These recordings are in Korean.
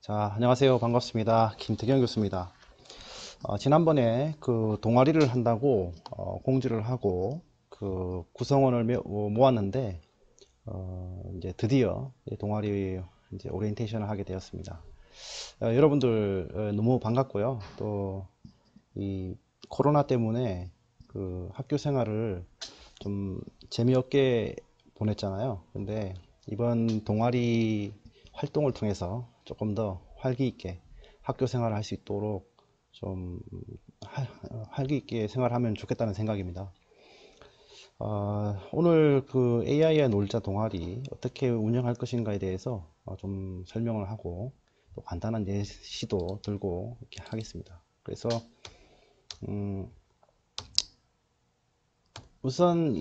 자, 안녕하세요. 반갑습니다. 김태경 교수입니다. 지난번에 그 동아리를 한다고 공지를 하고 그 구성원을 모았는데 이제 드디어 이 동아리 이제 오리엔테이션을 하게 되었습니다. 여러분들 너무 반갑고요. 또 이 코로나 때문에 그 학교 생활을 좀 재미없게 보냈잖아요. 근데 이번 동아리 활동을 통해서 조금 더 활기 있게 학교 생활을 할 수 있도록 좀 활기 있게 생활하면 좋겠다는 생각입니다. 오늘 그 AI와 놀자 동아리 어떻게 운영할 것인가에 대해서 좀 설명을 하고 또 간단한 예시도 들고 이렇게 하겠습니다. 그래서 우선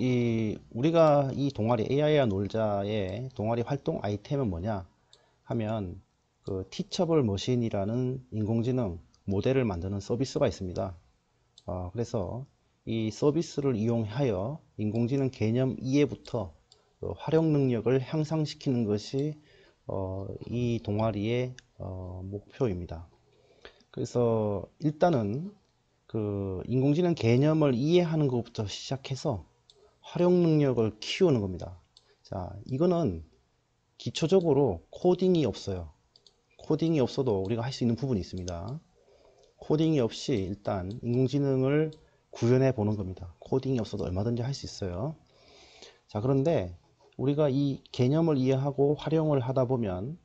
우리가 이 동아리 AI와 놀자의 동아리 활동 아이템은 뭐냐 하면 그 티처블 머신이라는 인공지능 모델을 만드는 서비스가 있습니다. 그래서 이 서비스를 이용하여 인공지능 개념 이해부터 그 활용 능력을 향상시키는 것이 이 동아리의 목표입니다. 그래서 일단은 그 인공지능 개념을 이해하는 것부터 시작해서 활용 능력을 키우는 겁니다. 자, 이거는 기초적으로 코딩이 없어요. 코딩이 없어도 우리가 할 수 있는 부분이 있습니다. 코딩이 없이 일단 인공지능을 구현해 보는 겁니다. 코딩이 없어도 얼마든지 할 수 있어요. 자, 그런데 우리가 이 개념을 이해하고 활용을 하다 보면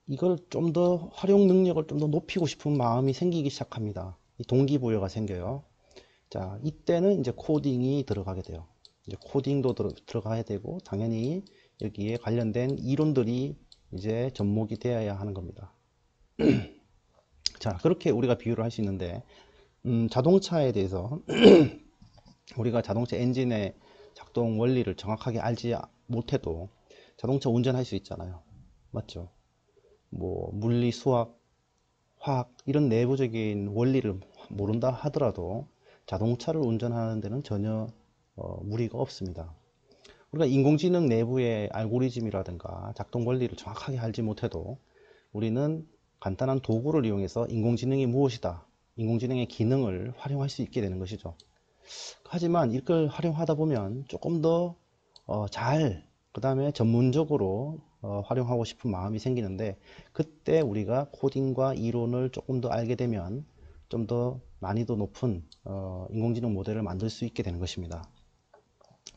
이걸 좀 더 활용 능력을 좀 더 높이고 싶은 마음이 생기기 시작합니다. 이 동기부여가 생겨요. 자, 이때는 이제 코딩이 들어가게 돼요. 이제 코딩도 들어가야 되고 당연히 여기에 관련된 이론들이 이제 접목이 되어야 하는 겁니다. 자, 그렇게 우리가 비유를 할 수 있는데 자동차에 대해서 우리가 자동차 엔진의 작동 원리를 정확하게 알지 못해도 자동차 운전할 수 있잖아요. 맞죠? 뭐 물리, 수학, 화학 이런 내부적인 원리를 모른다 하더라도 자동차를 운전하는 데는 전혀 무리가 없습니다. 우리가 인공지능 내부의 알고리즘이라든가 작동 원리를 정확하게 알지 못해도 우리는 간단한 도구를 이용해서 인공지능이 무엇이다, 인공지능의 기능을 활용할 수 있게 되는 것이죠. 하지만 이걸 활용하다 보면 조금 더 그 다음에 전문적으로 활용하고 싶은 마음이 생기는데, 그때 우리가 코딩과 이론을 조금 더 알게 되면 좀 더 난이도 높은 인공지능 모델을 만들 수 있게 되는 것입니다.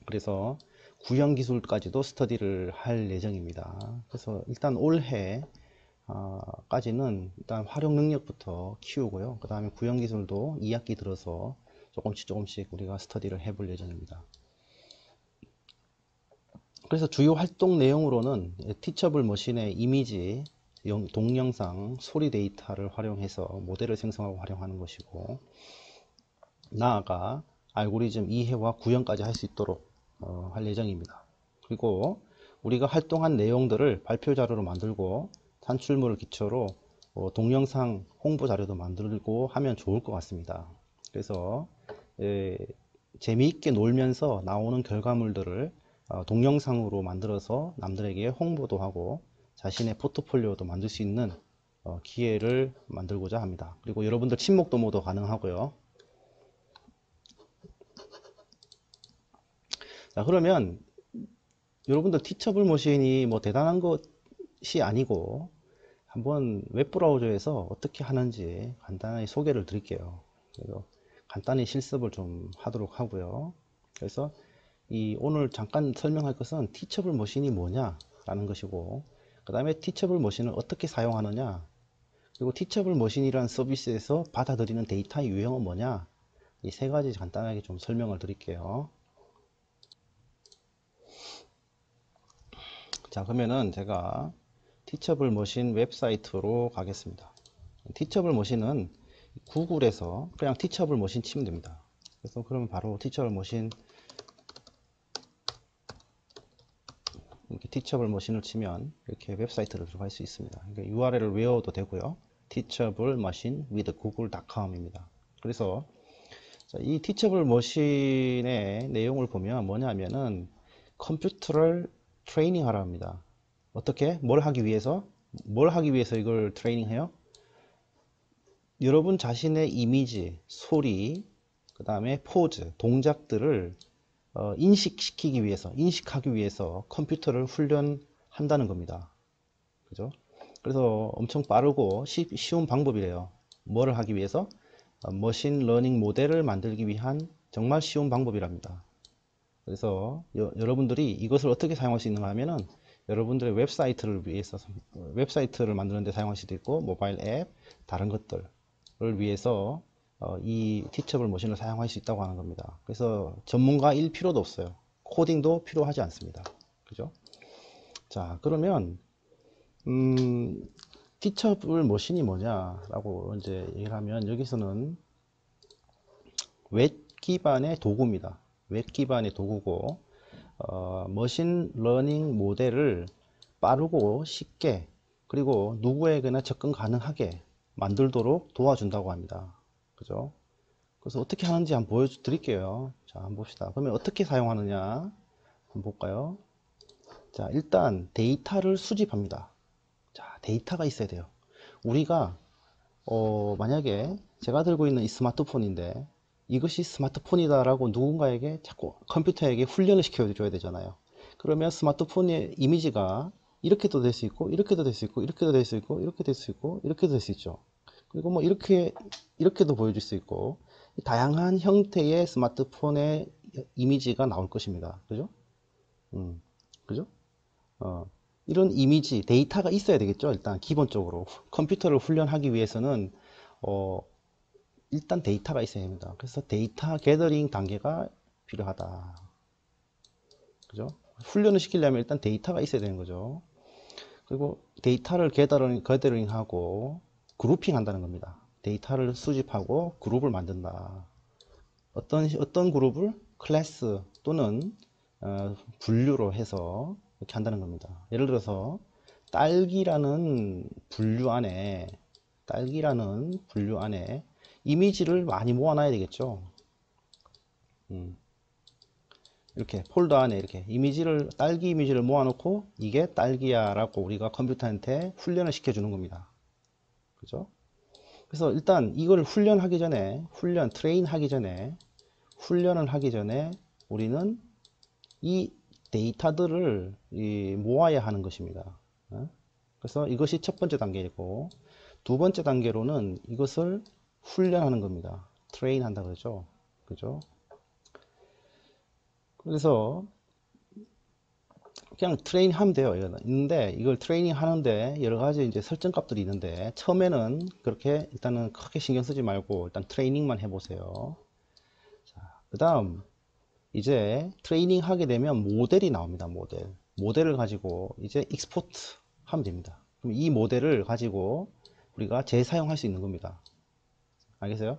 그래서 구형 기술까지도 스터디를 할 예정입니다. 그래서 일단 올해 까지는 일단 활용 능력부터 키우고요. 그 다음에 구형 기술도 2학기 들어서 조금씩 우리가 스터디를 해볼 예정입니다. 그래서 주요 활동 내용으로는 티처블 머신의 이미지, 동영상, 소리 데이터를 활용해서 모델을 생성하고 활용하는 것이고, 나아가 알고리즘 이해와 구현까지 할 수 있도록 할 예정입니다. 그리고 우리가 활동한 내용들을 발표 자료로 만들고 산출물을 기초로 동영상 홍보 자료도 만들고 하면 좋을 것 같습니다. 그래서 재미있게 놀면서 나오는 결과물들을 동영상으로 만들어서 남들에게 홍보도 하고 자신의 포트폴리오도 만들 수 있는 기회를 만들고자 합니다. 그리고 여러분들 친목 도모도 가능하고요. 자, 그러면 여러분들 티처블 머신이 뭐 대단한 것이 아니고 한번 웹브라우저에서 어떻게 하는지 간단히 소개를 드릴게요. 그래서 간단히 실습을 좀 하도록 하고요. 그래서 오늘 잠깐 설명할 것은 티처블 머신이 뭐냐 라는 것이고, 그 다음에 티처블 머신을 어떻게 사용하느냐, 그리고 티처블 머신이라는 서비스에서 받아들이는 데이터의 유형은 뭐냐, 이 세 가지 간단하게 좀 설명을 드릴게요. 자, 그러면은 제가 티처블 머신 웹사이트로 가겠습니다. 티처블 머신은 구글에서 그냥 티처블 머신 치면 됩니다. 그래서 그러면 바로 티처블 머신, 이렇게 티처블 머신을 치면 이렇게 웹사이트로 들어갈 수 있습니다. 그러니까 URL을 외워도 되고요. teachable machine with google.com입니다. 그래서 이 티처블 머신의 내용을 보면 뭐냐면은 컴퓨터를 트레이닝 하라 합니다. 어떻게? 뭘 하기 위해서? 뭘 하기 위해서 이걸 트레이닝해요? 여러분 자신의 이미지, 소리, 그 다음에 포즈, 동작들을 인식시키기 위해서, 인식하기 위해서 컴퓨터를 훈련한다는 겁니다. 그죠? 그래서 엄청 빠르고 쉬운 방법이래요. 뭐를 하기 위해서? 머신 러닝 모델을 만들기 위한 정말 쉬운 방법이랍니다. 그래서 여러분들이 이것을 어떻게 사용할 수 있는가 하면은 여러분들의 웹사이트를 위해서 웹사이트를 만드는 데 사용할 수도 있고 모바일 앱 다른 것들을 위해서 이 티처블 머신을 사용할 수 있다고 하는 겁니다. 그래서 전문가일 필요도 없어요. 코딩도 필요하지 않습니다. 그죠? 자, 그러면 티처블 머신이 뭐냐라고 이제 얘기를 하면 여기서는 웹 기반의 도구입니다. 웹 기반의 도구고 머신 러닝 모델을 빠르고 쉽게 그리고 누구에게나 접근 가능하게 만들도록 도와준다고 합니다. 그죠? 그래서 어떻게 하는지 한번 보여드릴게요. 자, 한번 봅시다. 그러면 어떻게 사용하느냐 한번 볼까요? 자, 일단 데이터를 수집합니다. 자, 데이터가 있어야 돼요. 우리가 만약에 제가 들고 있는 이 스마트폰인데 이것이 스마트폰이다 라고 누군가에게 자꾸 컴퓨터에게 훈련을 시켜줘야 되잖아요. 그러면 스마트폰의 이미지가 이렇게도 될 수 있고 이렇게도 될 수 있고 이렇게도 될 수 있고 이렇게 될 수 있고 이렇게도 될 수 있죠. 그리고 뭐 이렇게도 보여줄 수 있고 다양한 형태의 스마트폰의 이미지가 나올 것입니다. 그죠? 그죠? 어, 이런 이미지 데이터가 있어야 되겠죠. 일단 기본적으로 컴퓨터를 훈련하기 위해서는 일단 데이터가 있어야 합니다. 그래서 데이터 게더링 단계가 필요하다. 그죠? 훈련을 시키려면 일단 데이터가 있어야 되는 거죠. 그리고 데이터를 게더링하고 그룹핑 한다는 겁니다. 데이터를 수집하고 그룹을 만든다. 어떤 그룹을 클래스 또는 분류로 해서 이렇게 한다는 겁니다. 예를 들어서 딸기라는 분류 안에 이미지를 많이 모아놔야 되겠죠. 이렇게 폴더 안에 이렇게 딸기 이미지를 모아놓고 이게 딸기야 라고 우리가 컴퓨터한테 훈련을 시켜주는 겁니다. 그죠? 그래서 일단 이걸 훈련을 하기 전에 우리는 이 데이터들을 모아야 하는 것입니다. 그래서 이것이 첫 번째 단계이고 두 번째 단계로는 이것을 훈련하는 겁니다. 트레인 한다 그러죠. 그죠? 그래서 그냥 트레이닝 하면 돼요. 있는데 이걸 트레이닝 하는데 여러 가지 이제 설정 값들이 있는데 처음에는 그렇게 일단은 크게 신경 쓰지 말고 일단 트레이닝만 해보세요. 그 다음 이제 트레이닝 하게 되면 모델이 나옵니다. 모델을 가지고 이제 익스포트 하면 됩니다. 그럼 이 모델을 가지고 우리가 재사용할 수 있는 겁니다. 알겠어요?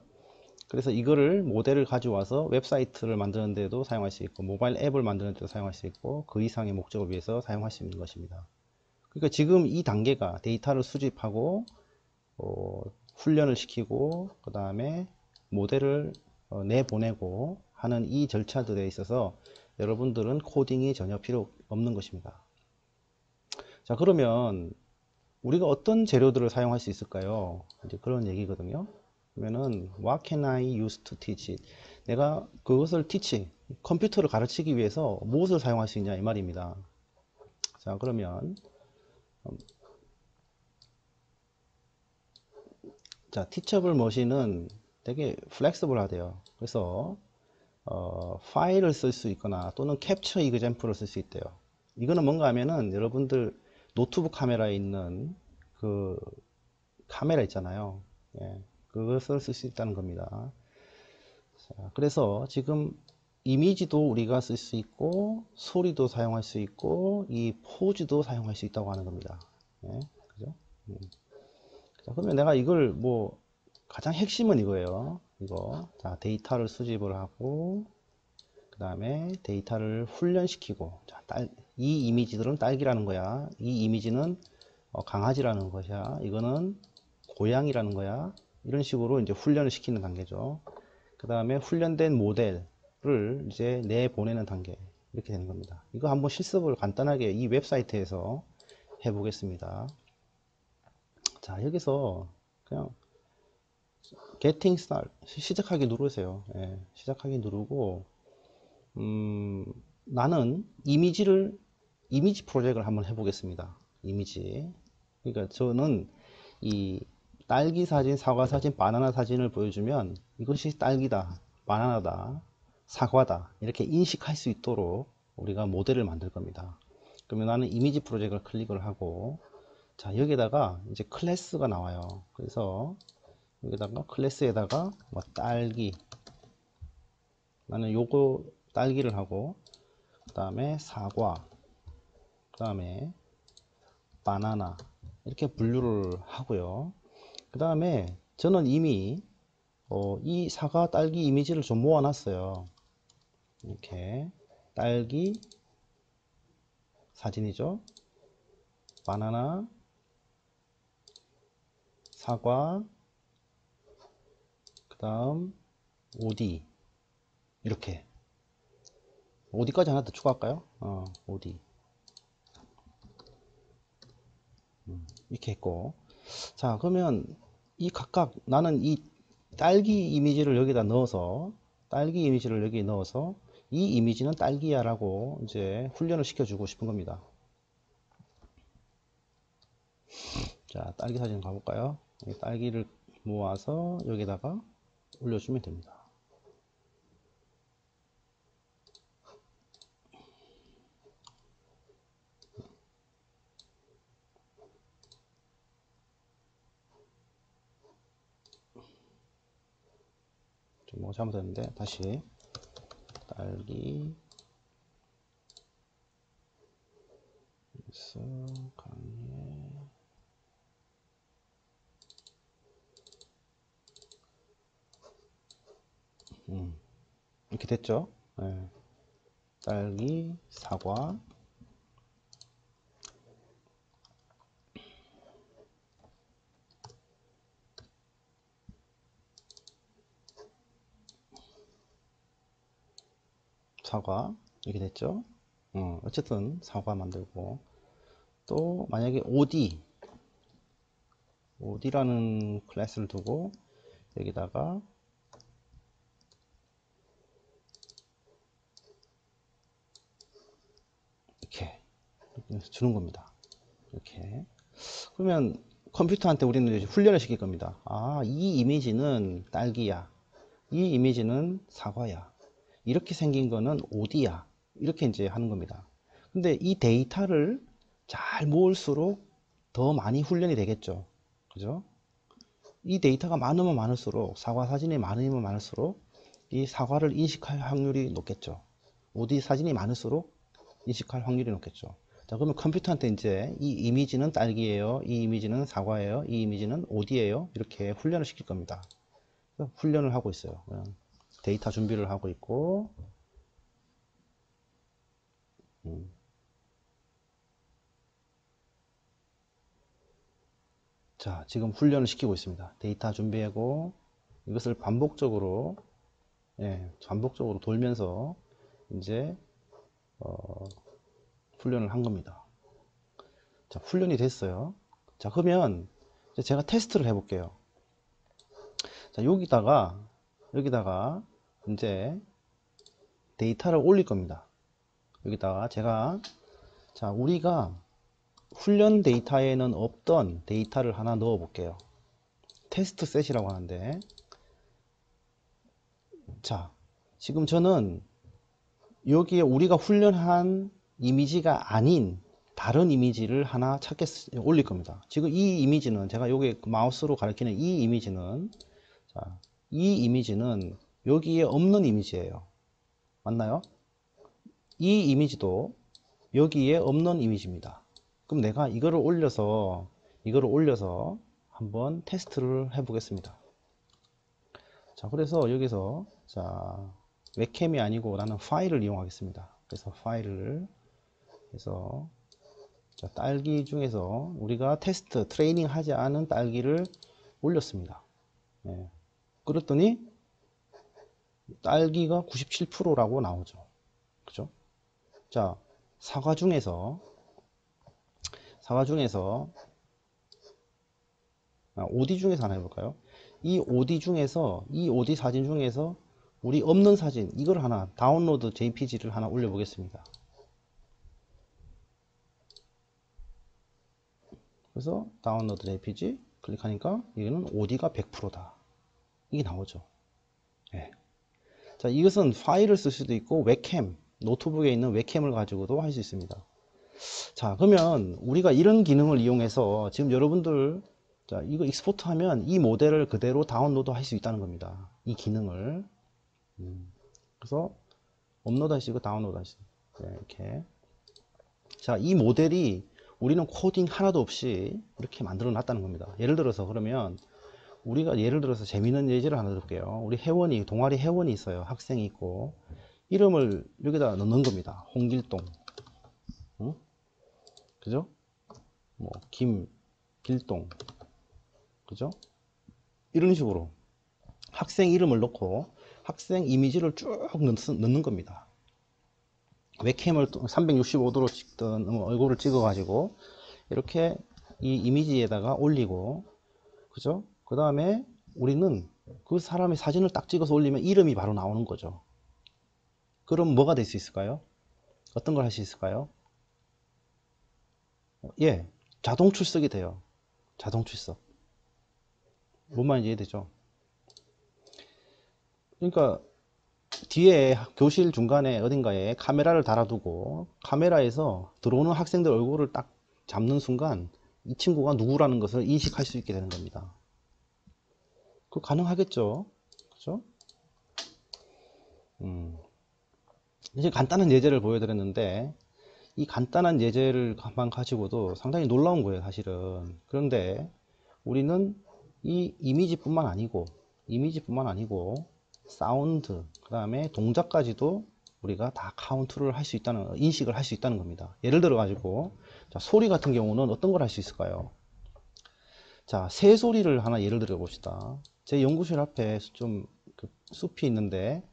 그래서 이거를 모델을 가져와서 웹사이트를 만드는 데도 사용할 수 있고 모바일 앱을 만드는 데도 사용할 수 있고 그 이상의 목적을 위해서 사용할 수 있는 것입니다. 그러니까 지금 이 단계가 데이터를 수집하고 훈련을 시키고 그 다음에 모델을 내보내고 하는 이 절차들에 있어서 여러분들은 코딩이 전혀 필요 없는 것입니다. 자, 그러면 우리가 어떤 재료들을 사용할 수 있을까요? 이제 그런 얘기거든요. 그러면은 What can I use to teach it? 내가 그것을 컴퓨터를 가르치기 위해서 무엇을 사용할 수 있냐 이 말입니다. 자, 그러면 자, 티처블 머신은 되게 플렉서블하대요. 그래서 파일을 쓸 수 있거나 또는 캡처 이그젬플을 쓸 수 있대요. 이거는 뭔가 하면은 여러분들 노트북 카메라에 있는 그 카메라 있잖아요. 예, 그것을 쓸 수 있다는 겁니다. 자, 그래서 지금 이미지도 우리가 쓸 수 있고 소리도 사용할 수 있고 이 포즈도 사용할 수 있다고 하는 겁니다. 예, 그죠? 자, 그러면 내가 이걸 뭐 가장 핵심은 이거예요. 자, 데이터를 수집을 하고 그 다음에 데이터를 훈련시키고 자, 이 이미지들은 딸기라는 거야. 이 이미지는 강아지라는 것이야. 이거는 고양이라는 거야. 이런 식으로 이제 훈련을 시키는 단계죠. 그 다음에 훈련된 모델을 이제 내보내는 단계 이렇게 되는 겁니다. 이거 한번 실습을 간단하게 이 웹사이트에서 해 보겠습니다. 자, 여기서 그냥 Getting Start 시작하기 누르세요. 예, 시작하기 누르고 나는 이미지 프로젝트를 한번 해보겠습니다. 이미지. 그러니까 저는 이 딸기 사진, 사과 사진, 바나나 사진을 보여주면 이것이 딸기다, 바나나다, 사과다 이렇게 인식할 수 있도록 우리가 모델을 만들 겁니다. 그러면 나는 이미지 프로젝트를 클릭을 하고, 자, 여기다가 이제 클래스가 나와요. 그래서 여기다가 클래스에다가 뭐 딸기, 나는 요거 딸기를 하고, 그 다음에 사과, 그 다음에 바나나 이렇게 분류를 하고요. 그 다음에 저는 이미 이 사과 딸기 이미지를 좀 모아놨어요. 이렇게 딸기 사진이죠. 바나나, 사과, 그 다음 오디, 이렇게 오디까지 하나 더 추가할까요? 오디 이렇게 했고, 자, 그러면 이 각각 나는 이 딸기 이미지를 여기다 넣어서, 딸기 이미지를 여기 넣어서 이 이미지는 딸기야 라고 이제 훈련을 시켜주고 싶은 겁니다. 자, 딸기 사진 가볼까요? 딸기를 모아서 여기다가 올려주면 됩니다. 좀 뭐 잘못했는데 다시 딸기 강의 이렇게 됐죠. 네. 딸기, 사과, 사과 이렇게 됐죠. 어쨌든 사과 만들고, 또 만약에 OD라는 클래스를 두고 여기다가 이렇게 주는 겁니다. 이렇게. 그러면 컴퓨터한테 우리는 이제 훈련을 시킬 겁니다. 아, 이 이미지는 딸기야. 이 이미지는 사과야. 이렇게 생긴 거는 OD야. 이렇게 이제 하는 겁니다. 근데 이 데이터를 잘 모을수록 더 많이 훈련이 되겠죠. 그죠? 이 데이터가 많으면 많을수록, 사과 사진이 많으면 많을수록 이 사과를 인식할 확률이 높겠죠. OD 사진이 많을수록 인식할 확률이 높겠죠. 자, 그러면 컴퓨터한테 이제 이 이미지는 딸기예요, 이 이미지는 사과예요, 이 이미지는 OD예요, 이렇게 훈련을 시킬 겁니다. 훈련을 하고 있어요. 데이터 준비를 하고 있고, 자, 지금 훈련을 시키고 있습니다. 데이터 준비하고 이것을 반복적으로, 예, 반복적으로 돌면서 이제 훈련을 한 겁니다. 자, 훈련이 됐어요. 자, 그러면 이제 제가 테스트를 해볼게요. 자, 여기다가 이제 데이터를 올릴 겁니다. 여기다가 제가, 자, 우리가 훈련 데이터에는 없던 데이터를 하나 넣어 볼게요. 테스트 셋이라고 하는데, 자, 지금 저는 여기에 우리가 훈련한 이미지가 아닌 다른 이미지를 하나 올릴 겁니다. 지금 이 이미지는, 제가 여기 마우스로 가리키는 이 이미지는, 자, 이 이미지는 여기에 없는 이미지예요. 맞나요? 이 이미지도 여기에 없는 이미지입니다. 그럼 내가 이거를 올려서 한번 테스트를 해 보겠습니다. 자, 그래서 여기서, 자, 웹캠이 아니고 나는 파일을 이용하겠습니다. 그래서 파일을 해서, 자, 딸기 중에서 우리가 트레이닝 하지 않은 딸기를 올렸습니다. 예. 그랬더니 딸기가 97%라고 나오죠. 그죠? 자, 사과 중에서 OD 중에서 하나 해볼까요? 이 OD 중에서, 이 OD 사진 중에서 우리 없는 사진, 이걸 하나, 다운로드 JPG를 하나 올려보겠습니다. 그래서 다운로드 JPG 클릭하니까 이거는 OD가 100%다. 이게 나오죠. 네. 자, 이것은 파일을 쓸 수도 있고, 웹캠, 노트북에 있는 웹캠을 가지고도 할 수 있습니다. 자, 그러면 우리가 이런 기능을 이용해서 지금 여러분들, 자, 이거 익스포트 하면 이 모델을 그대로 다운로드 할 수 있다는 겁니다. 이 기능을. 그래서 업로드 하시고 다운로드 하시고. 네, 이렇게. 자, 이 모델이 우리는 코딩 하나도 없이 이렇게 만들어 놨다는 겁니다. 예를 들어서 그러면 우리가 예를 들어서 재미있는 예제를 하나 들을게요. 우리 회원이, 동아리 회원이 있어요. 학생이 있고 이름을 여기다 넣는 겁니다. 홍길동, 응? 그죠? 뭐 김길동, 그죠? 이런 식으로 학생 이름을 넣고 학생 이미지를 쭉 넣는 겁니다. 웹캠을 365도로 찍든 얼굴을 찍어 가지고 이렇게 이 이미지에다가 올리고, 그죠? 그 다음에 우리는 그 사람의 사진을 딱 찍어서 올리면 이름이 바로 나오는 거죠. 그럼 뭐가 될 수 있을까요? 어떤 걸 할 수 있을까요? 예, 자동 출석이 돼요. 자동 출석. 뭔 말인지 이해되죠? 그러니까 뒤에 교실 중간에 어딘가에 카메라를 달아두고 카메라에서 들어오는 학생들 얼굴을 딱 잡는 순간 이 친구가 누구라는 것을 인식할 수 있게 되는 겁니다. 그거 가능하겠죠? 그죠? 이제 간단한 예제를 보여드렸는데 이 간단한 예제를만 가지고도 상당히 놀라운 거예요, 사실은. 그런데 우리는 이 이미지뿐만 아니고 사운드, 그 다음에 동작까지도 우리가 다 카운트를 할 수 있다는, 인식을 할 수 있다는 겁니다. 예를 들어 가지고 자, 소리 같은 경우는 어떤 걸 할 수 있을까요? 자, 새 소리를 하나 예를 들어 봅시다. 제 연구실 앞에 좀 숲이 있는데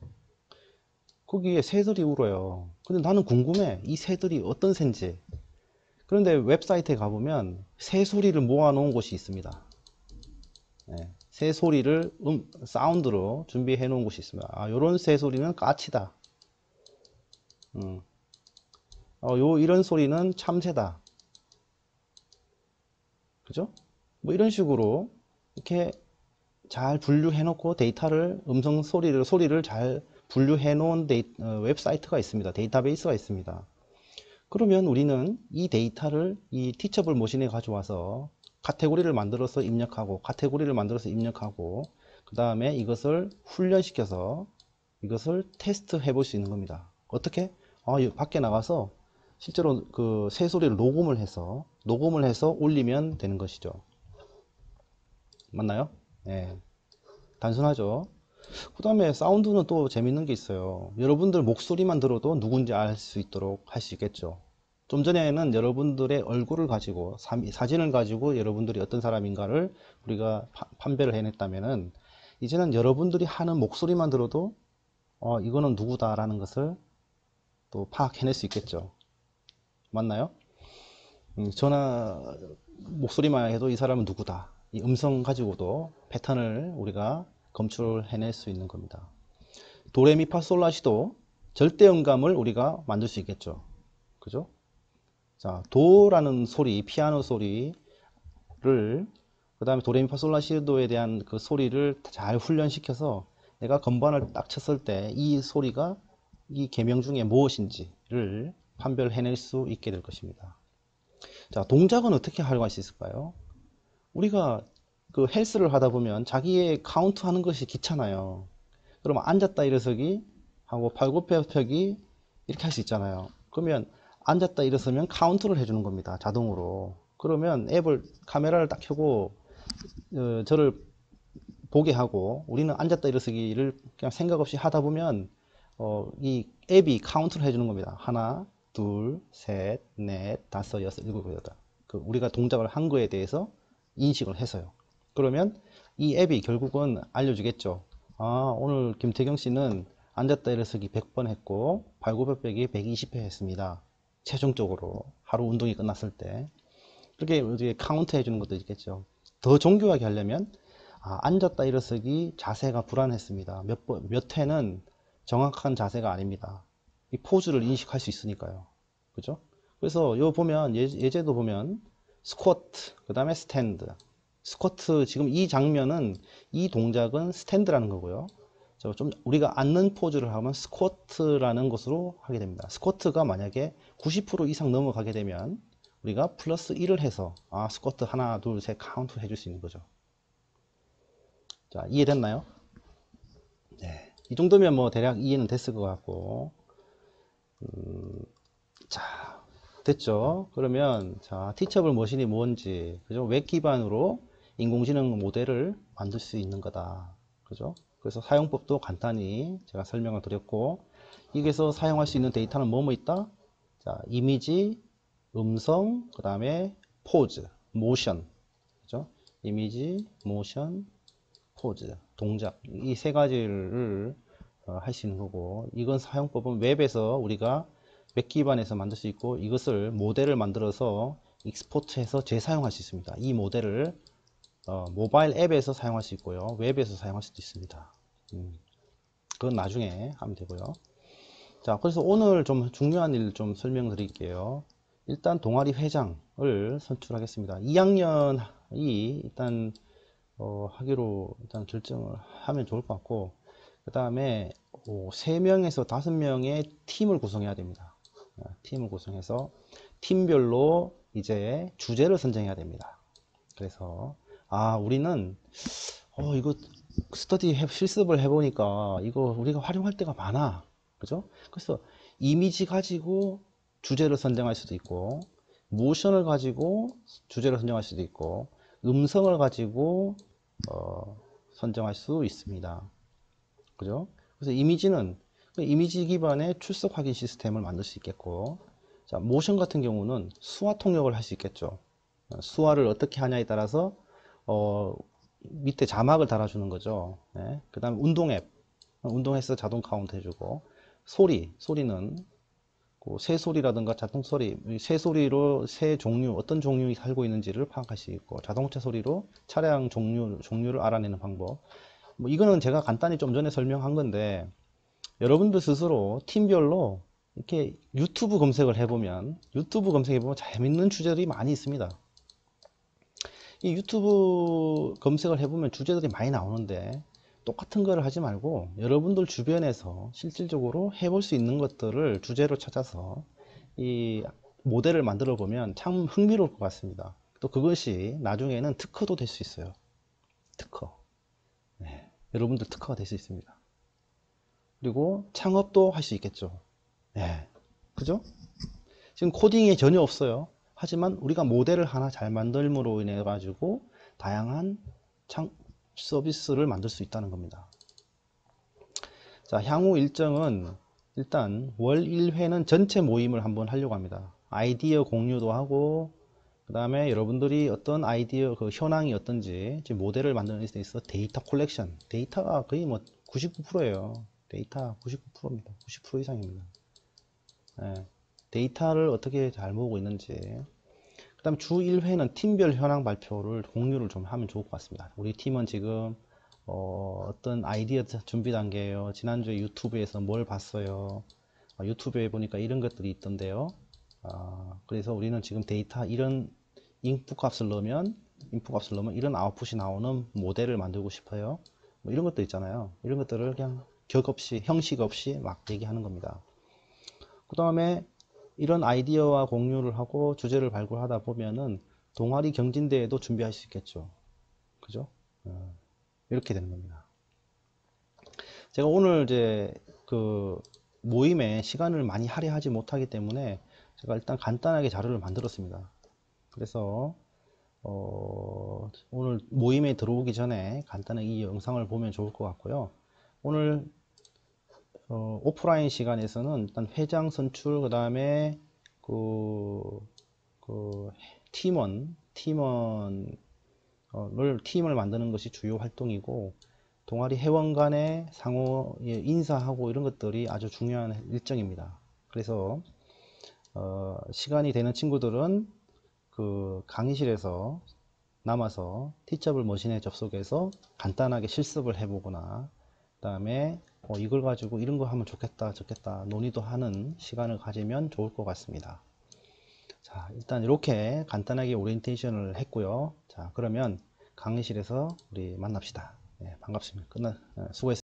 거기에 새들이 울어요. 근데 나는 궁금해. 이 새들이 어떤 새인지. 그런데 웹사이트에 가보면 새 소리를 모아놓은 곳이 있습니다. 네, 새 소리를 사운드로 준비해 놓은 곳이 있습니다. 아, 요런 새 소리는 까치다. 이런 소리는 참새다. 그죠? 뭐 이런 식으로 이렇게 잘 분류해 놓고 데이터를, 음성 소리를 잘 분류해 놓은 웹사이트가 있습니다. 데이터베이스가 있습니다. 그러면 우리는 이 데이터를 이 티처블 머신에 가져와서 카테고리를 만들어서 입력하고 그 다음에 이것을 훈련시켜서 이것을 테스트 해볼 수 있는 겁니다. 어떻게? 밖에 나가서 실제로 그 새소리를 녹음을 해서 올리면 되는 것이죠. 맞나요? 네. 단순하죠. 그 다음에 사운드는 또 재밌는 게 있어요. 여러분들 목소리만 들어도 누군지 알 수 있도록 할 수 있겠죠. 좀 전에는 여러분들의 얼굴을 가지고 사진을 가지고 여러분들이 어떤 사람인가를 우리가 판별을 해냈다면은 이제는 여러분들이 하는 목소리만 들어도 이거는 누구다라는 것을 또 파악해낼 수 있겠죠. 맞나요? 전화 목소리만 해도 이 사람은 누구다. 이 음성 가지고도 패턴을 우리가 검출해낼 수 있는 겁니다. 도레미파솔라시도 절대음감을 우리가 만들 수 있겠죠. 그죠? 자, 도라는 소리, 피아노 소리를, 그 다음에 도레미파솔라시도에 대한 그 소리를 잘 훈련시켜서 내가 건반을 딱 쳤을 때 이 소리가 이 계명 중에 무엇인지를 판별해낼 수 있게 될 것입니다. 자, 동작은 어떻게 활용할 수 있을까요? 우리가 그 헬스를 하다 보면 자기의 카운트 하는 것이 귀찮아요. 그러면 앉았다 일어서기 하고 팔굽혀펴기 이렇게 할 수 있잖아요. 그러면 앉았다 일어서면 카운트를 해주는 겁니다. 자동으로. 그러면 카메라를 딱 켜고 저를 보게 하고 우리는 앉았다 일어서기를 그냥 생각 없이 하다 보면 이 앱이 카운트를 해주는 겁니다. 하나, 둘, 셋, 넷, 다섯, 여섯, 일곱, 여덟. 우리가 동작을 한 거에 대해서 인식을 해서요. 그러면 이 앱이 결국은 알려주겠죠. 오늘 김태경 씨는 앉았다 일어서기 100번 했고 발굽혀펴기 120회 했습니다. 최종적으로 하루 운동이 끝났을 때 그렇게 카운트 해주는 것도 있겠죠. 더 정교하게 하려면 앉았다 일어서기 자세가 불안했습니다. 몇 회는 정확한 자세가 아닙니다. 이 포즈를 인식할 수 있으니까요. 그죠? 그래서 요 보면 예제도 보면 스쿼트, 그 다음에 스탠드. 스쿼트, 지금 이 장면은 이 동작은 스탠드라는 거고요. 좀 우리가 앉는 포즈를 하면 스쿼트라는 것으로 하게 됩니다. 스쿼트가 만약에 90% 이상 넘어가게 되면 우리가 플러스 1을 해서 스쿼트 하나 둘 셋 카운트 해줄 수 있는 거죠. 자, 이해됐나요? 네. 이 정도면 뭐 대략 이해는 됐을 것 같고, 자, 됐죠? 그러면 자, 티처블 머신이 뭔지, 그죠? 웹 기반으로 인공지능 모델을 만들 수 있는 거다. 그죠? 그래서 사용법도 간단히 제가 설명을 드렸고, 여기서 사용할 수 있는 데이터는 뭐뭐 있다? 자, 이미지, 음성, 그 다음에 포즈, 모션. 그죠? 이미지, 모션, 포즈, 동작. 이 세 가지를 할 수 있는 거고, 이건 사용법은 웹에서 우리가 웹 기반에서 만들 수 있고, 이것을 모델을 만들어서 익스포트해서 재사용할 수 있습니다. 이 모델을 모바일 앱에서 사용할 수 있고요, 웹에서 사용할 수도 있습니다. 그건 나중에 하면 되고요. 자, 그래서 오늘 좀 중요한 일 좀 설명드릴게요. 일단 동아리 회장을 선출하겠습니다. 2학년이 일단 하기로 일단 결정을 하면 좋을 것 같고, 그 다음에 3명에서 5명의 팀을 구성해야 됩니다. 팀을 구성해서 팀별로 이제 주제를 선정해야 됩니다. 그래서 우리는 이거 실습을 해보니까 이거 우리가 활용할 때가 많아. 그죠? 그래서 이미지 가지고 주제를 선정할 수도 있고, 모션을 가지고 주제를 선정할 수도 있고, 음성을 가지고 선정할 수 있습니다. 그죠? 그래서 이미지는 이미지 기반의 출석 확인 시스템을 만들 수 있겠고, 자, 모션 같은 경우는 수화 통역을 할 수 있겠죠. 수화를 어떻게 하냐에 따라서 밑에 자막을 달아주는 거죠. 네. 그 다음에 운동 앱, 운동해서 자동 카운트 해주고, 소리는 새소리라든가 자동소리, 새소리로 새 종류, 어떤 종류가 살고 있는지를 파악할 수 있고, 자동차 소리로 차량 종류를 알아내는 방법. 뭐 이거는 제가 간단히 좀 전에 설명한 건데, 여러분들 스스로 팀별로 이렇게 유튜브 검색을 해보면, 재밌는 주제들이 많이 있습니다. 이 유튜브 검색을 해보면 주제들이 많이 나오는데, 똑같은 거를 하지 말고 여러분들 주변에서 실질적으로 해볼 수 있는 것들을 주제로 찾아서 이 모델을 만들어 보면 참 흥미로울 것 같습니다. 또 그것이 나중에는 특허도 될 수 있어요. 특허. 네. 여러분들 특허가 될 수 있습니다. 그리고 창업도 할 수 있겠죠. 네. 그죠? 지금 코딩이 전혀 없어요. 하지만 우리가 모델을 하나 잘 만들므로 인해 가지고 다양한 서비스를 만들 수 있다는 겁니다. 자, 향후 일정은 일단 월 1회는 전체 모임을 한번 하려고 합니다. 아이디어 공유도 하고, 그 다음에 여러분들이 어떤 아이디어 그 현황이 어떤지, 지금 모델을 만드는 데 있어서 데이터 콜렉션, 데이터가 거의 뭐 99%예요. 데이터 99%입니다. 90% 이상입니다. 네. 데이터를 어떻게 잘 모으고 있는지. 그 다음에 주 1회는 팀별 현황 발표를 공유를 좀 하면 좋을 것 같습니다. 우리 팀은 지금 어떤 아이디어 준비 단계예요. 지난주에 유튜브에서 뭘 봤어요. 유튜브에 보니까 이런 것들이 있던데요. 그래서 우리는 지금 데이터 이런 인풋 값을 넣으면 이런 아웃풋이 나오는 모델을 만들고 싶어요. 뭐 이런 것도 있잖아요. 이런 것들을 그냥 격 없이, 형식 없이 막 얘기하는 겁니다. 그 다음에 이런 아이디어와 공유를 하고 주제를 발굴하다 보면은 동아리 경진대회도 준비할 수 있겠죠. 그죠? 이렇게 되는 겁니다. 제가 오늘 이제 그 모임에 시간을 많이 할애하지 못하기 때문에 제가 일단 간단하게 자료를 만들었습니다. 그래서 오늘 모임에 들어오기 전에 간단하게 이 영상을 보면 좋을 것 같고요. 오늘 오프라인 시간에서는 일단 회장 선출, 그 다음에 그 팀원을 팀을 만드는 것이 주요 활동이고, 동아리 회원 간의 상호 인사하고 이런 것들이 아주 중요한 일정입니다. 그래서 시간이 되는 친구들은 그 강의실에서 남아서 티처블 머신에 접속해서 간단하게 실습을 해보거나 그 다음에 이걸 가지고 이런 거 하면 좋겠다 좋겠다 논의도 하는 시간을 가지면 좋을 것 같습니다. 자, 일단 이렇게 간단하게 오리엔테이션을 했고요. 자, 그러면 강의실에서 우리 만납시다. 네, 반갑습니다. 수고했습니다.